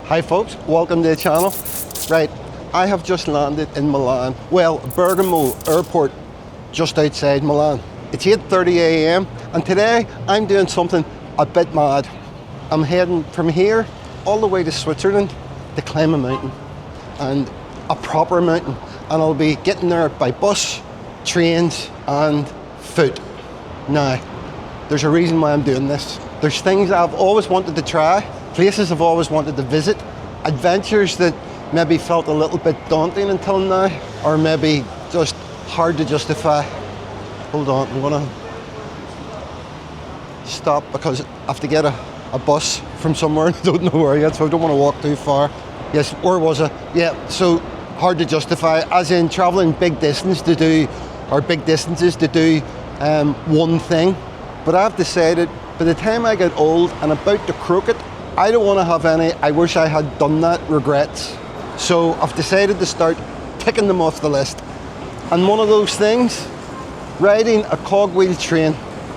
Hi folks, welcome to the channel. Right, I have just landed in Milan. Well, Bergamo Airport, just outside Milan. It's 8:30 a.m. and today I'm doing something a bit mad. I'm heading from here all the way to Switzerland to climb a mountain, and a proper mountain. And I'll be getting there by bus, trains and foot. Now, there's a reason why I'm doing this. There's things I've always wanted to try, places I've always wanted to visit, adventures that maybe felt a little bit daunting until now, or maybe just hard to justify. Hold on, I'm gonna stop because I have to get a bus from somewhere and I don't know where yet, so I don't want to walk too far. Yes, where was I? Yeah, so hard to justify, as in traveling big distances to do one thing. But I've decided by the time I get old and about to croak it, I don't want to have any "I wish I had done that" regrets. So I've decided to start ticking them off the list. And one of those things, riding a cogwheel train.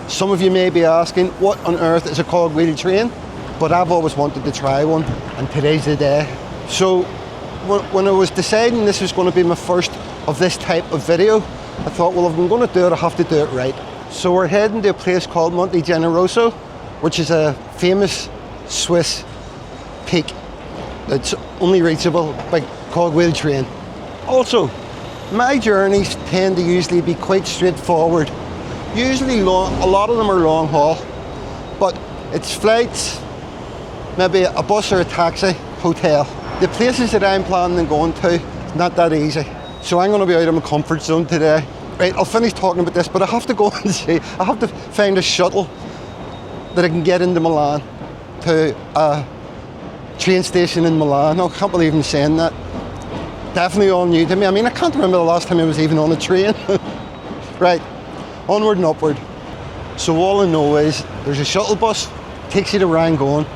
Some of you may be asking, what on earth is a cogwheel train? But I've always wanted to try one, and today's the day. So when I was deciding this was going to be my first of this type of video, I thought, well, if I'm going to do it, I have to do it right. So we're heading to a place called Monte Generoso, which is a famous Swiss peak that's only reachable by cogwheel train. Also, my journeys tend to usually be quite straightforward. Usually long, a lot of them are long haul, but it's flights, maybe a bus or a taxi, hotel. The places that I'm planning on going to, it's not that easy. So I'm going to be out of my comfort zone today. Right, I'll finish talking about this, but I have to go and see, I have to find a shuttle that I can get into Milan, to a train station in Milan. I can't believe I'm saying that. Definitely all new to me. I mean, I can't remember the last time I was even on a train. Right, onward and upward. So all I know is there's a shuttle bus, takes you to Rangoon,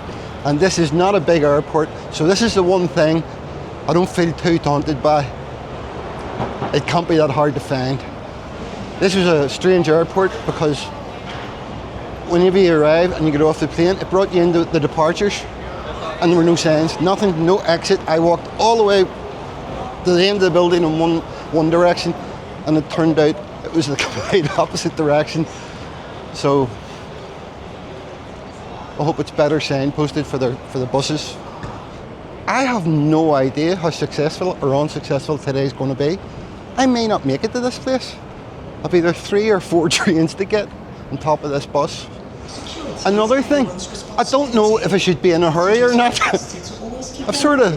and this is not a big airport, so this is the one thing I don't feel too daunted by. It can't be that hard to find. This was a strange airport because whenever you arrive and you get off the plane, it brought you into the departures and there were no signs, nothing, no exit. I walked all the way to the end of the building in one direction, and it turned out it was the complete opposite direction. So I hope it's better signposted for the buses. I have no idea how successful or unsuccessful today's going to be. I may not make it to this place. I've either 3 or 4 trains to get on top of this bus. Another thing, I don't know if I should be in a hurry or not. I've sort of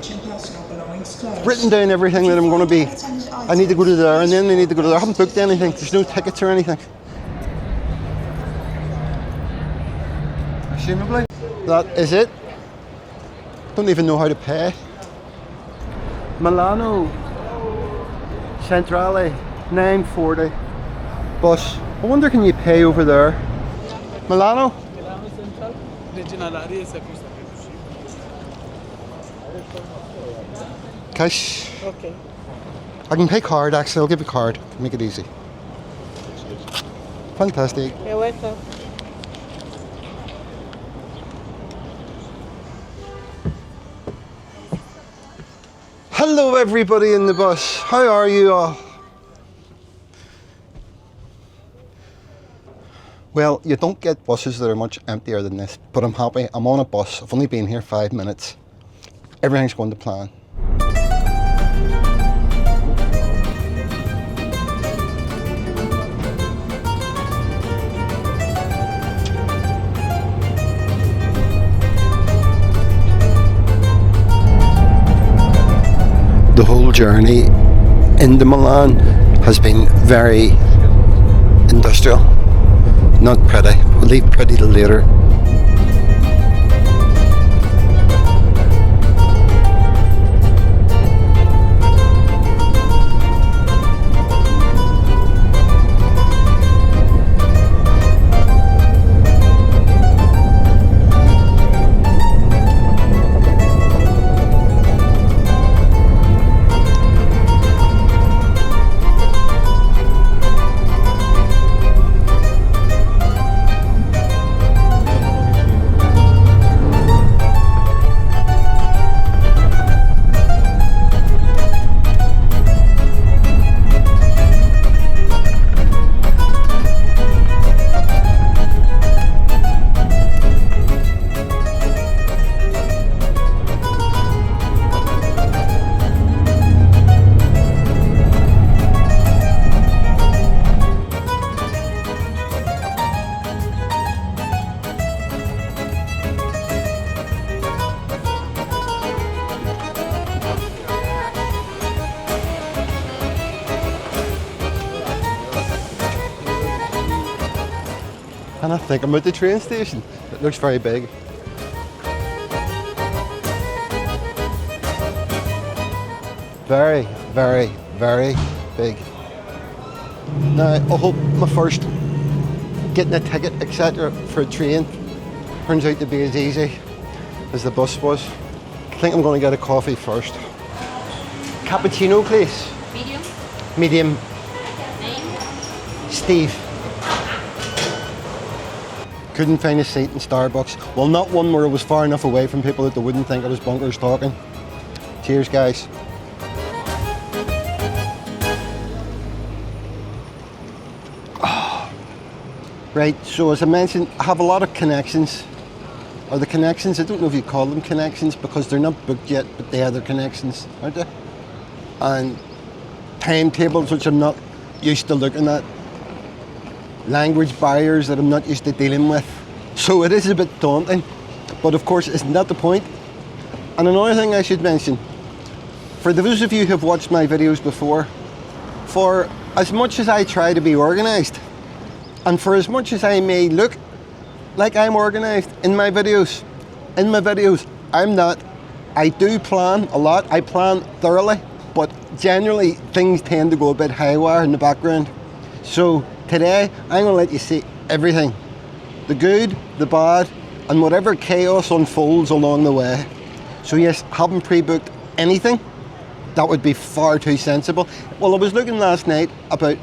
written down everything that I'm going to be. I need to go to there and then I need to go to there. I haven't booked anything. There's no tickets or anything. Presumably, that is it. Don't even know how to pay. Milano Centrale 9:40 bus. I wonder, can you pay over there? Milano? Cash? Okay. I can pay card actually, I'll give you a card. Make it easy. Fantastic. You're welcome. Hello everybody in the bus. How are you all? Well, you don't get buses that are much emptier than this, but I'm happy. I'm on a bus. I've only been here 5 minutes. Everything's going to plan. The whole journey into Milan has been very industrial, not pretty. We'll leave pretty till later. Can I think about the train station? It looks very big. Very, very, very big. Now, I hope my first getting a ticket, etc. for a train turns out to be as easy as the bus was. I think I'm going to get a coffee first. Cappuccino, please. Medium. Medium. Name. Steve. Couldn't find a seat in Starbucks. Well, not one where it was far enough away from people that they wouldn't think I was bonkers talking. Cheers, guys. Right, so as I mentioned, I have a lot of connections. Or the connections, I don't know if you call them connections because they're not booked yet, but they are their connections, aren't they? And timetables which I'm not used to looking at. Language barriers that I'm not used to dealing with. So it is a bit daunting, but of course isn't that the point? And another thing I should mention, for those of you who have watched my videos before, for as much as I try to be organised, and for as much as I may look like I'm organised in my videos, I'm not. I do plan a lot, I plan thoroughly, but generally things tend to go a bit haywire in the background. So today I'm going to let you see everything. The good, the bad, and whatever chaos unfolds along the way. So yes, haven't pre-booked anything. That would be far too sensible. Well, I was looking last night about,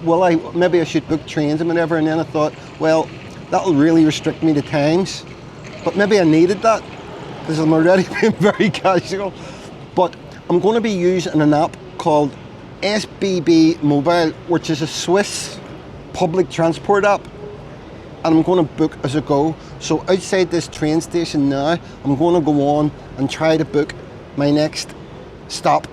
maybe I should book trains and whatever, and then I thought, well, that'll really restrict me to times. But maybe I needed that, because I'm already being very casual. But I'm going to be using an app called SBB Mobile, which is a Swiss public transport app. And I'm going to book as I go. So outside this train station now, I'm going to go on and try to book my next stop.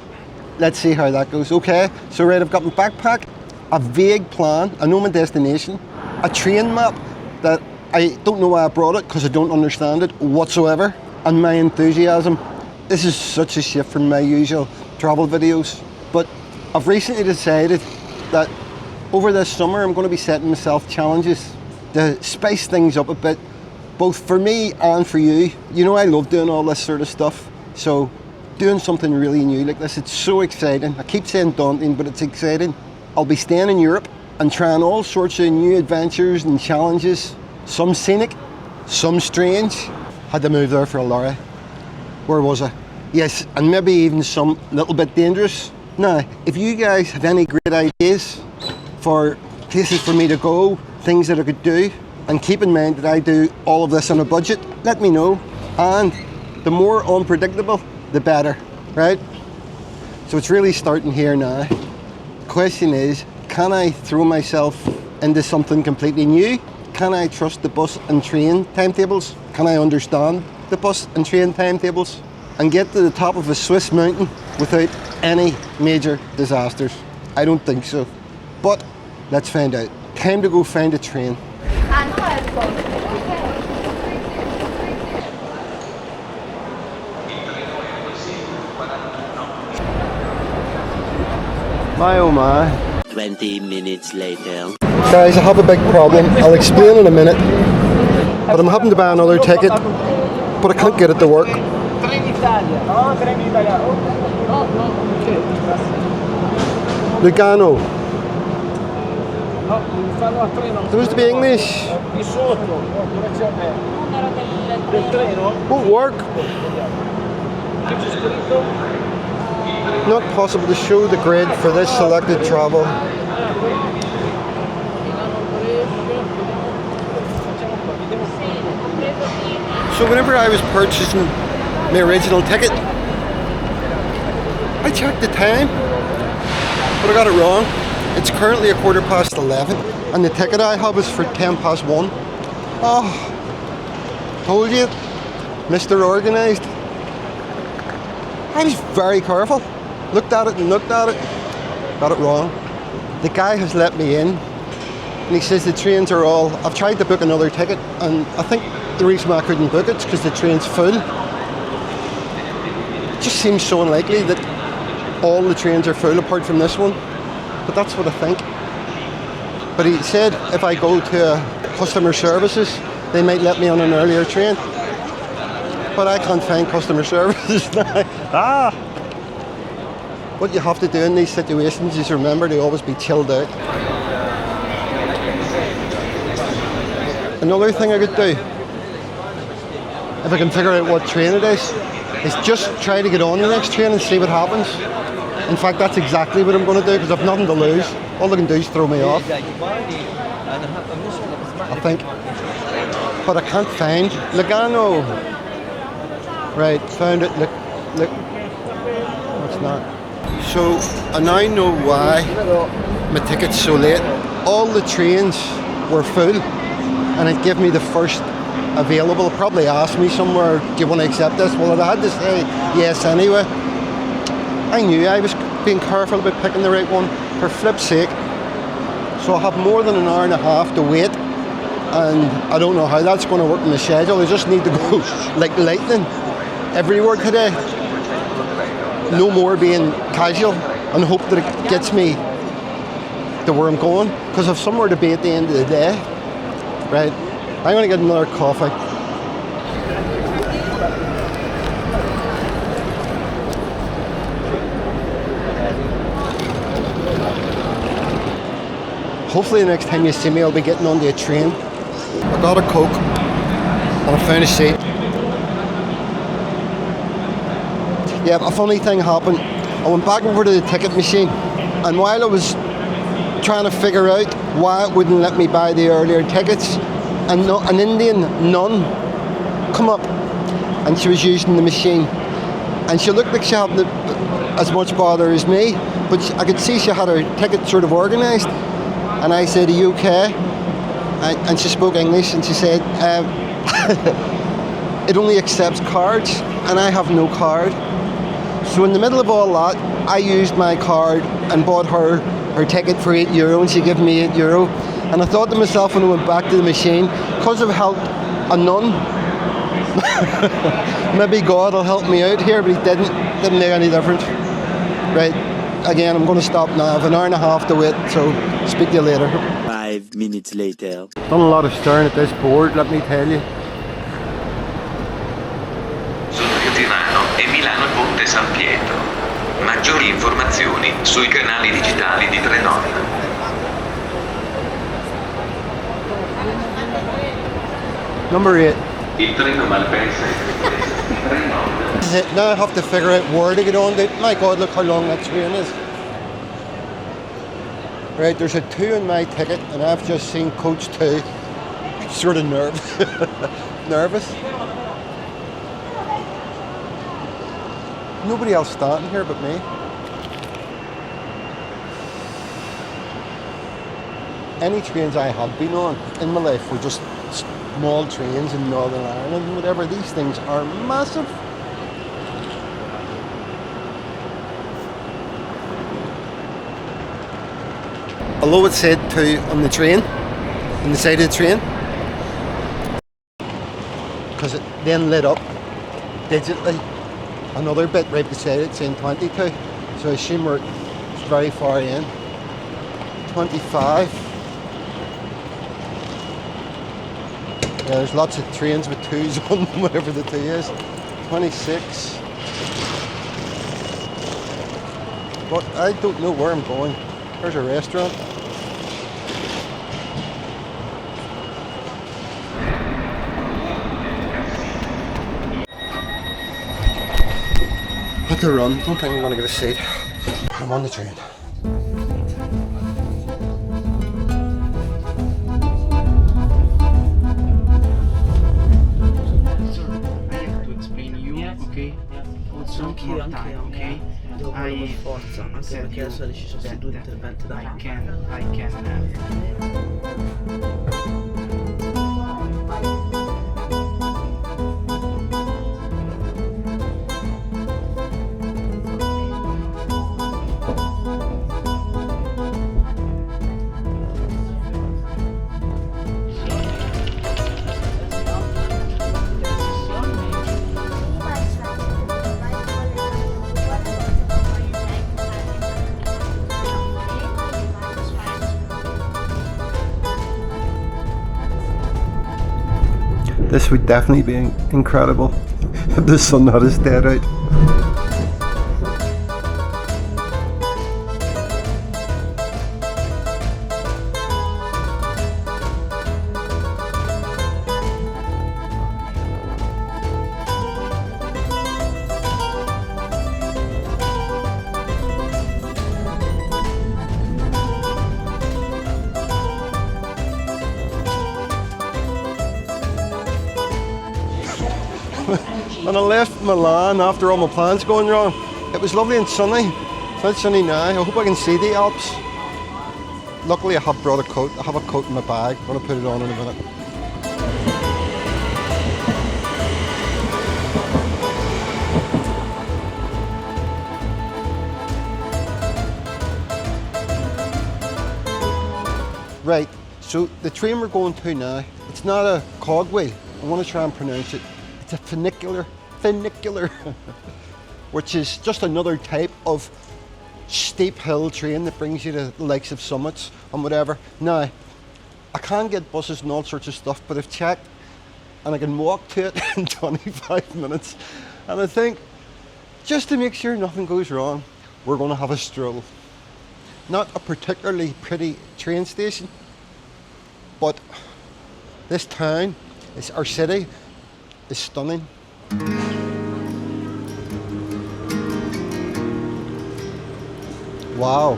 Let's see how that goes. Okay, so right, I've got my backpack, a vague plan, I know my destination, a train map that I don't know why I brought it because I don't understand it whatsoever, and my enthusiasm. This is such a shift from my usual travel videos, but I've recently decided that over this summer I'm going to be setting myself challenges to spice things up a bit, both for me and for you. You know I love doing all this sort of stuff, so doing something really new like this, it's so exciting. I keep saying daunting, but it's exciting. I'll be staying in Europe and trying all sorts of new adventures and challenges, some scenic, some strange. Had to move there for a lorry. Where was I? Yes, and maybe even some little bit dangerous. Now, if you guys have any great ideas for places for me to go, things that I could do, and keep in mind that I do all of this on a budget, let me know. And the more unpredictable, the better, right? So it's really starting here now. The question is, can I throw myself into something completely new? Can I trust the bus and train timetables? Can I understand the bus and train timetables? And get to the top of a Swiss mountain without any major disasters? I don't think so. But let's find out. Time to go find a train. My oh my. 20 minutes later. Guys, I have a big problem. I'll explain in a minute. But I'm having to buy another ticket, but I can't get it to work. Lugano. Supposed to be English. Won't work. Not possible to show the grid for this selected travel. So whenever I was purchasing my original ticket, I checked the time, but I got it wrong. It's currently 11:15, and the ticket I have is for 1:10. Oh, told you, Mr. Organised. I was very careful. Looked at it and looked at it. Got it wrong. The guy has let me in, and he says the trains are all... I've tried to book another ticket, and I think the reason why I couldn't book it is because the train's full. It just seems so unlikely that all the trains are full apart from this one. But that's what I think. But he said if I go to customer services, they might let me on an earlier train. But I can't find customer services now. What you have to do in these situations is remember to always be chilled out. Another thing I could do, if I can figure out what train it is just try to get on the next train and see what happens. In fact, that's exactly what I'm going to do because I've nothing to lose. All they can do is throw me off, I think. But I can't find Lugano. Right, found it. Look. What's that? So I now know why my ticket's so late. All the trains were full and it gave me the first available. Probably asked me somewhere, do you want to accept this? Well, I had to say yes anyway. I knew I was being careful about picking the right one, for flip's sake. So I have more than an hour and a half to wait, and I don't know how that's going to work in the schedule. I just need to go like lightning everywhere today. No more being casual and hope that it gets me to where I'm going, because I've somewhere to be at the end of the day. Right, I'm going to get another coffee. Hopefully the next time you see me I'll be getting onto a train. I got a Coke and I found a seat. Yeah, a funny thing happened. I went back over to the ticket machine, and while I was trying to figure out why it wouldn't let me buy the earlier tickets, an Indian nun come up and she was using the machine, and she looked like she hadn't as much bother as me, but I could see she had her ticket sort of organised. And I said, are you okay? And she spoke English, and she said, it only accepts cards, and I have no card. So in the middle of all that, I used my card and bought her ticket for €8, and she gave me €8. And I thought to myself when I went back to the machine, because I've helped a nun, maybe God will help me out here, but he didn't make any difference. Right, again, I'm going to stop now. I have an hour and a half to wait, so speak to you later. 5 minutes later. Done a lot of staring at this board, let me tell you. Sul Tirano e Milano Ponte San Pietro. Maggiori informazioni sui canali digitali di Trenord. Number 8. Il treno malpensa di Trenord. Now I have to figure out where to get on. My God, look how long that train is. Right, there's a 2 in my ticket, and I've just seen coach 2. Sort of nervous. Nobody else standing here but me. Any trains I have been on in my life were just small trains in Northern Ireland and whatever. These things are massive. Although it said 2 on the train, on the side of the train, because it then lit up digitally another bit right beside it saying 22, so I assume we're very far in. 25. Yeah, there's lots of trains with 2s on them, whatever the 2 is. 26. But I don't know where I'm going. There's a restaurant. Had to run. Don't think I'm going to get a seat. I'm on the train. Anch'io, ok? Devo farlo per forza, anche perché adesso ho deciso questi 2 interventi da This would definitely be incredible if the sun had us dead out. When I left Milan after all my plans going wrong, it was lovely and sunny. It's not sunny now. I hope I can see the Alps. Luckily I have brought a coat. I have a coat in my bag. I'm going to put it on in a minute. Right, so the train we're going to now, it's not a cogwheel. I want to try and pronounce it. It's a funicular, which is just another type of steep hill train that brings you to the likes of summits and whatever. Now, I can get buses and all sorts of stuff, but I've checked and I can walk to it in 25 minutes. And I think, just to make sure nothing goes wrong, we're going to have a stroll. Not a particularly pretty train station, but this town, our city, is stunning. Wow.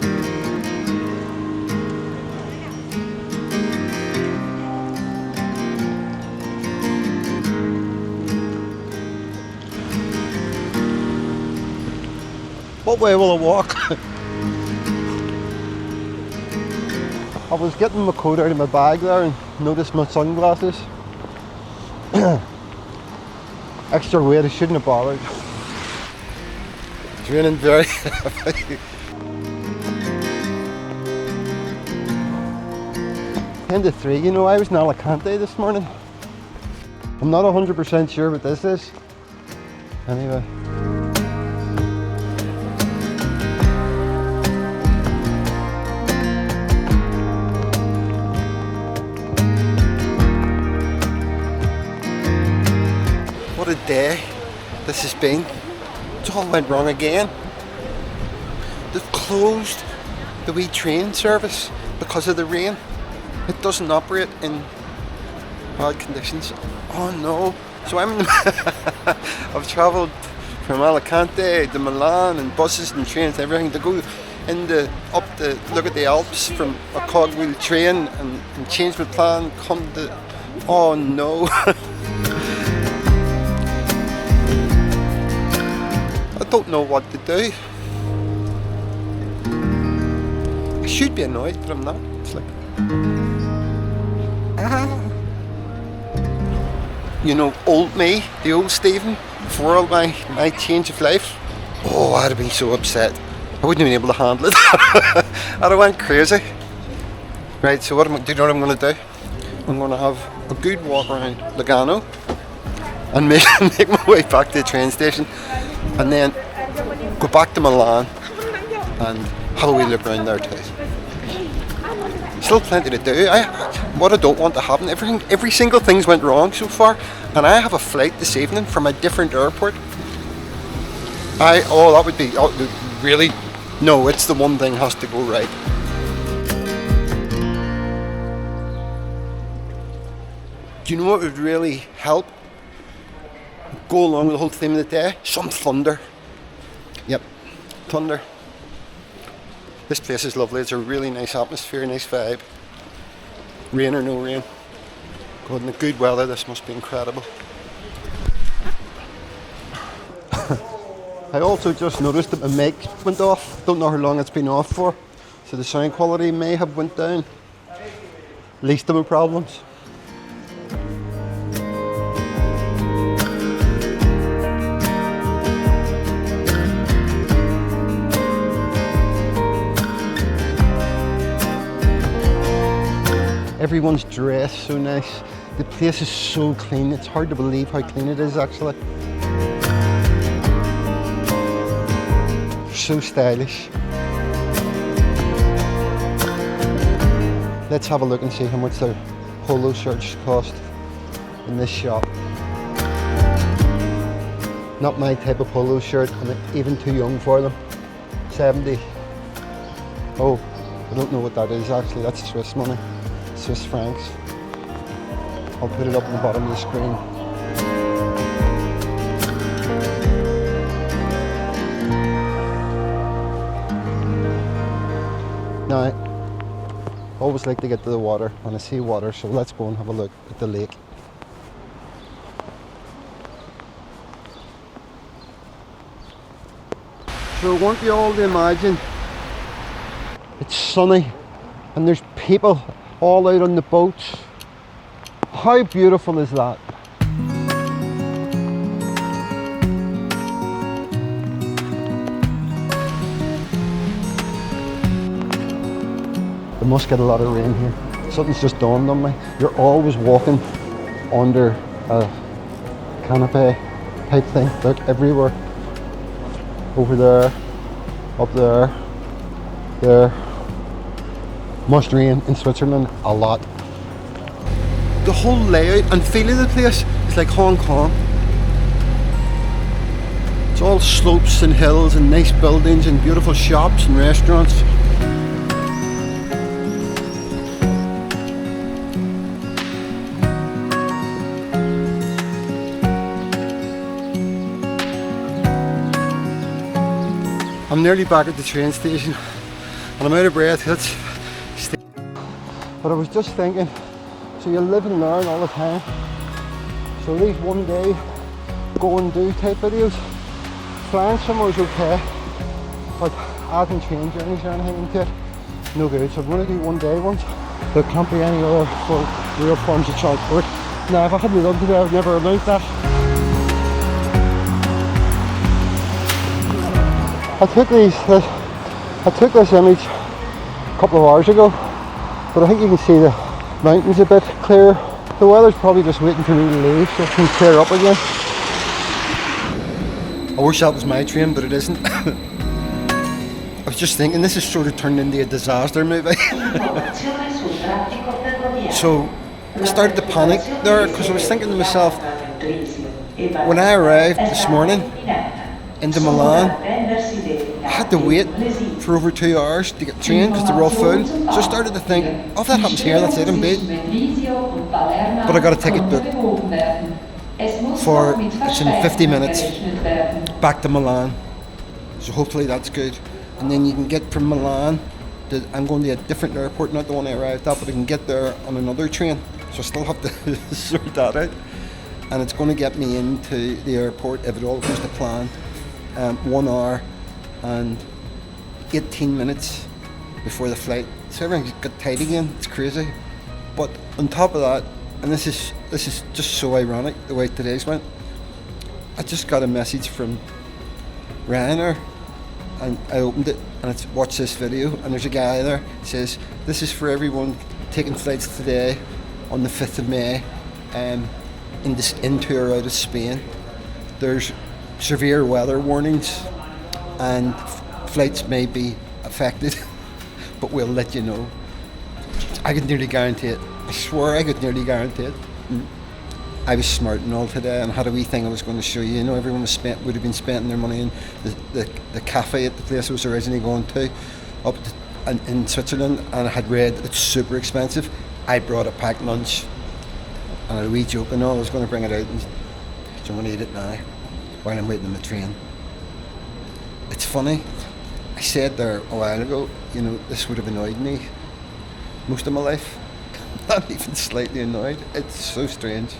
What way will I walk? I was getting my coat out of my bag there and noticed my sunglasses. Extra weight, I shouldn't have bothered. It's raining very heavily. 10 to 3, you know, I was in Alicante this morning. I'm not 100% sure what this is. Anyway. What a day this has been. It all went wrong again. They've closed the wee train service because of the rain. It doesn't operate in bad conditions. Oh no. So I've travelled from Alicante to Milan and buses and trains and everything to go up to look at the Alps from a cogwheel train and change my plan, come to, oh no. I don't know what to do. I should be annoyed, but I'm not. It's like, you know, old me, the old Stephen, before all my change of life. Oh, I'd have been so upset. I wouldn't have been able to handle it. I'd have went crazy. Right, so do you know what I'm going to do? I'm going to have a good walk around Lugano and make my way back to the train station, and then go back to Milan and have a wee look around there too. Still plenty to do. What I don't want to happen, every single thing's went wrong so far, and I have a flight this evening from a different airport. That would be really, no, it's the one thing has to go right. Do you know what would really help go along with the whole theme of the day? Some thunder. Yep, thunder. This place is lovely. It's a really nice atmosphere, nice vibe. Rain or no rain. God, in the good weather, this must be incredible. I also just noticed that my mic went off. Don't know how long it's been off for, so the sound quality may have went down. Least of my problems. Everyone's dressed so nice. The place is so clean. It's hard to believe how clean it is actually. So stylish. Let's have a look and see how much their polo shirts cost. in this shop. Not my type of polo shirt, I'm even too young for them. 70. Oh, I don't know what that is actually, that's Swiss money. Swiss francs. I'll put it up on the bottom of the screen. Now, I always like to get to the water when I see water, so let's go and have a look at the lake. So I want you all to imagine it's sunny and there's people all out on the boats. How beautiful is that? They must get a lot of rain here. Something's just dawned on me. You're always walking under a canopy type thing. Look, everywhere. Over there, up there, there. Must rain in Switzerland a lot. The whole layout and feel of the place is like Hong Kong. It's all slopes and hills and nice buildings and beautiful shops and restaurants. I'm nearly back at the train station and I'm out of breath. But I was just thinking, so you live and learn all the time. So these one day go and do type videos. Flying somewhere is okay, but adding train journeys or anything into it, no good. So I'm going to do one day ones. There can't be any other real forms of transport. Now if I hadn't done today I would never have learned that. I took this image a couple of hours ago, but I think you can see the mountains a bit clearer. The weather's probably just waiting for me to leave so it can clear up again. I wish that was my train, but it isn't. I was just thinking, this is sort of turned into a disaster movie. So I started to panic there because I was thinking to myself, when I arrived this morning into Milan, I had to wait for over 2 hours to get the train because they were all full. So I started to think, oh, if that happens here, that's it, I'm beat. But I got a ticket booked for, it's in 50 minutes, back to Milan. So hopefully that's good. And then you can get from Milan, I'm going to a different airport, not the one I arrived at, but I can get there on another train. So I still have to sort that out. And it's going to get me into the airport, if it all goes to plan, 1 hour and 18 minutes before the flight. So everything's got tight again, it's crazy. But on top of that, and this is just so ironic the way today's went, I just got a message from Ryanair and I opened it and it's watch this video and there's a guy there that says this is for everyone taking flights today on the 5th of May into or out of Spain. There's severe weather warnings and flights may be affected, but we'll let you know. I could nearly guarantee it. I swear I could nearly guarantee it. I was smart and all today and had a wee thing I was going to show you. You know, everyone would have been spending their money in the cafe at the place I was originally going to in Switzerland, and I had read it's super expensive. I brought a packed lunch and I had a wee joke and all. I was going to bring it out and so I'm going to eat it now while I'm waiting on the train. It's funny, I said there a while ago, you know, this would have annoyed me most of my life. Not even slightly annoyed. It's so strange.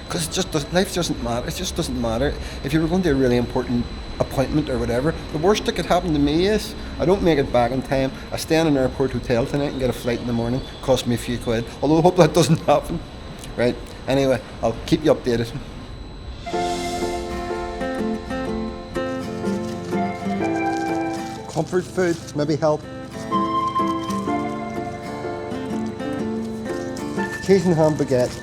Because life doesn't matter. It just doesn't matter. If you were going to a really important appointment or whatever, the worst that could happen to me is I don't make it back in time. I stay in an airport hotel tonight and get a flight in the morning. Cost me a few quid. Although I hope that doesn't happen. Right. Anyway, I'll keep you updated. Comfort food, maybe help. Cheese and ham baguette.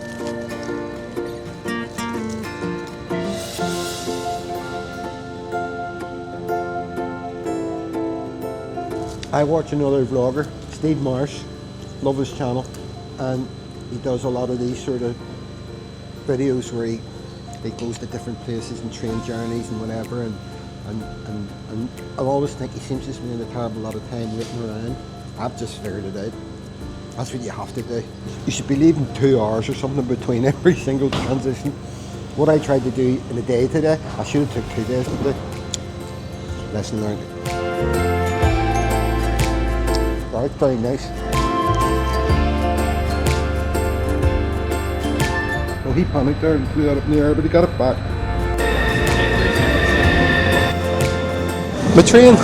I watch another vlogger, Steve Marsh, love his channel, and he does a lot of these sort of videos where he goes to different places and train journeys and whatever, and I always think he seems to spend a terrible lot of time waiting around. I've just figured it out. That's what you have to do. You should be leaving 2 hours or something between every single transition. What I tried to do in a day today, I should have took 2 days to do. Lesson learned. That's very nice. Well, he panicked there and flew that up in the air, but he got it back. My train.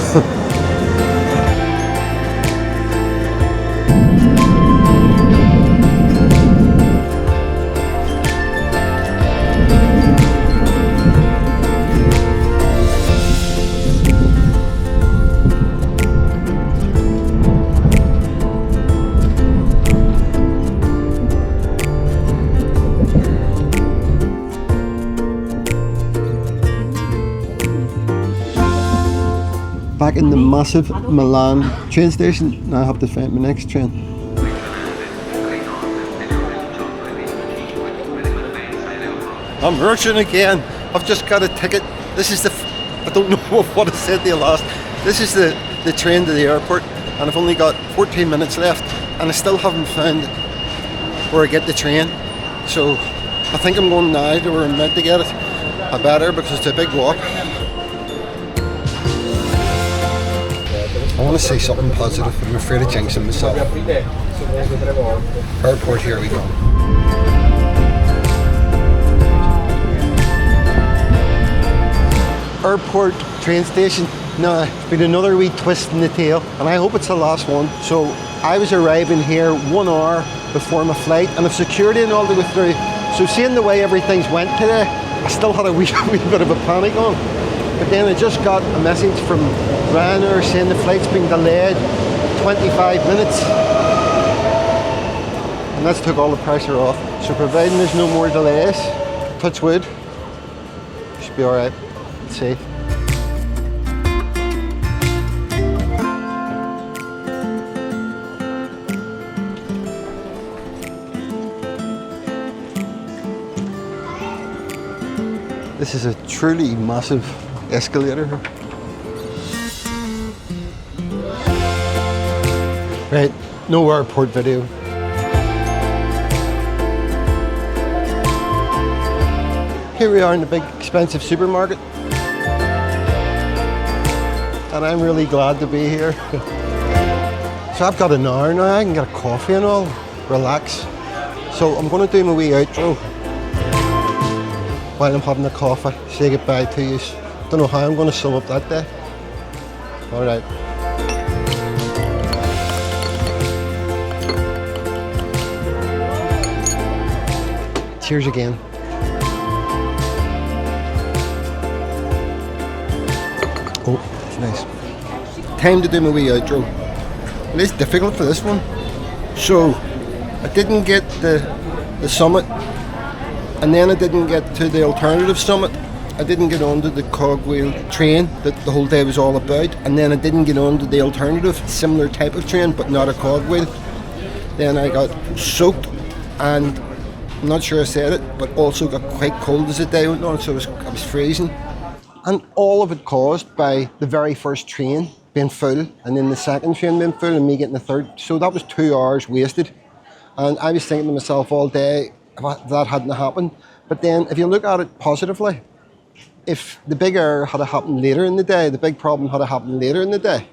Back in the massive Milan train station. Now I have to find my next train. I'm rushing again. I've just got a ticket. This is I don't know what I said to you last. This is the train to the airport, and I've only got 14 minutes left, and I still haven't found where I get the train. So I think I'm going now to where I'm meant to get it. I better, because it's a big walk. I want to say something positive, but I'm afraid of jinxing myself. Airport, here we go. Airport train station. Now, it's been another wee twist in the tail, and I hope it's the last one. So I was arriving here 1 hour before my flight, and I've security and all the way through. So seeing the way everything's went today, I still had a wee bit of a panic on. But then I just got a message from Ryanair saying the flight's been delayed 25 minutes. And that's took all the pressure off. So providing there's no more delays, touch wood, should be alright. It's safe. This is a truly massive escalator. Right, no airport video. Here we are in the big expensive supermarket. And I'm really glad to be here. So I've got an hour now, I can get a coffee and all, relax. So I'm going to do my wee outro while I'm having a coffee, say goodbye to you. Don't know how I'm going to sum up that day. All right. Cheers again. Oh, it's nice. Time to do my wee outro. It is difficult for this one. So, I didn't get the summit, and then I didn't get to the alternative summit. I didn't get onto the cogwheel train that the whole day was all about, and then I didn't get onto the alternative, similar type of train, but not a cogwheel. Then I got soaked, and I'm not sure I said it, but also got quite cold as the day went on, so I was freezing. And all of it caused by the very first train being full, and then the second train being full, and me getting the third. So that was 2 hours wasted. And I was thinking to myself all day, if that hadn't happened. But then, if you look at it positively, if the big error had happened later in the day, the big problem had happened later in the day,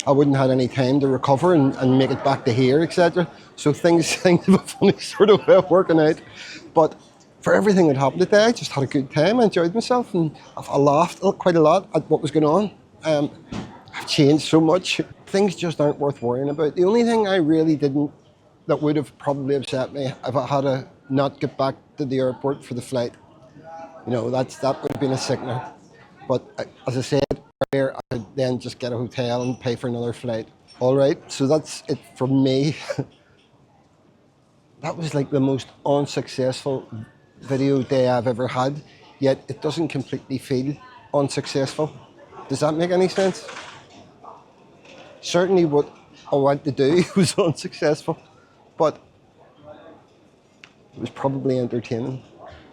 I wouldn't have had any time to recover and make it back to here, etc. So things have a funny sort of way of working out. But for everything that happened today, I just had a good time. I enjoyed myself, and I laughed quite a lot at what was going on. I've changed so much. Things just aren't worth worrying about. The only thing I really didn't, that would have probably upset me, if I had to not get back to the airport for the flight. You know, that would have been a sickener. But as I said earlier, I could then just get a hotel and pay for another flight. All right, so that's it from me. That was like the most unsuccessful video day I've ever had, yet it doesn't completely feel unsuccessful. Does that make any sense? Certainly what I want to do was unsuccessful, but it was probably entertaining.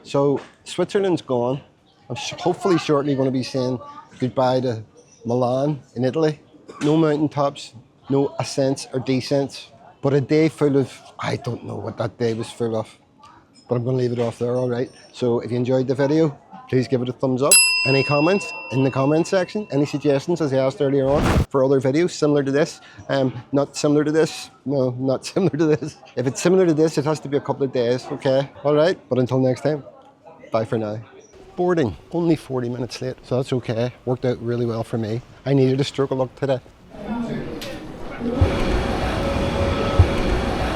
So Switzerland's gone. I'm hopefully shortly going to be saying goodbye to Milan in Italy. No mountaintops, no ascents or descents, but a day full of, I don't know what that day was full of, but I'm going to leave it off there, all right? So if you enjoyed the video, please give it a thumbs up. Any comments in the comment section? Any suggestions, as I asked earlier on, for other videos similar to this? Not similar to this. No, not similar to this. If it's similar to this, it has to be a couple of days, okay? All right, but until next time, bye for now. Boarding, only 40 minutes late, so that's okay. Worked out really well for me. I needed a stroke of luck today.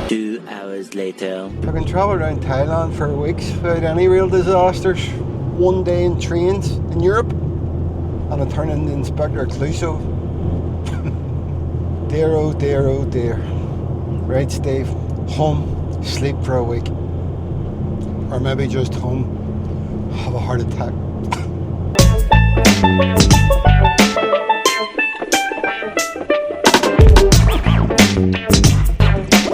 2 hours later. I can travel around Thailand for weeks without any real disasters. One day in trains in Europe, and I turn into Inspector Clouseau. Dear, oh dear, oh dear. Right, Steve, home, sleep for a week. Or maybe just home, have a heart attack.